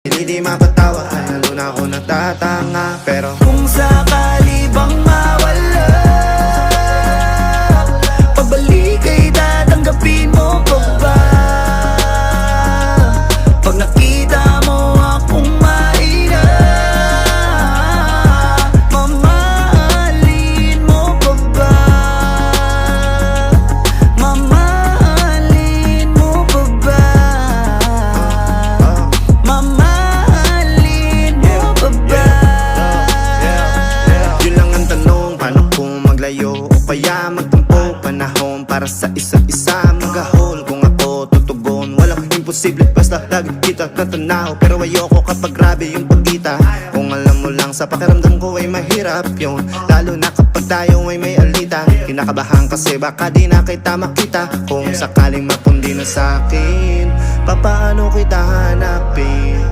Hindi di mapatawa, ay lalo na ako natatanga. Pero kung sakali bang mawala, pabalik ay tatanggapin mo pa ba? Pag nakita mo akong mahina, mamahalin mo pa ba? Mamahalin mo pa ba? Mamahalin mo pa ba? yun lang ang tanong, paano kung maglayo o kaya magtampo? Panahon para sa isa't isa, mag-ahol kung ako tutugon. Walang imposible basta lagi kita tatanaw. Pero ayoko kapag grabe yung pagkita. Kung alam mo lang sa pakiramdam ko ay mahirap yun, lalo na kapag tayo ay may alita. Kinakabahan kasi baka di na kita makita. Kung sakaling mapundi na sa'kin, papaano kita hanapin?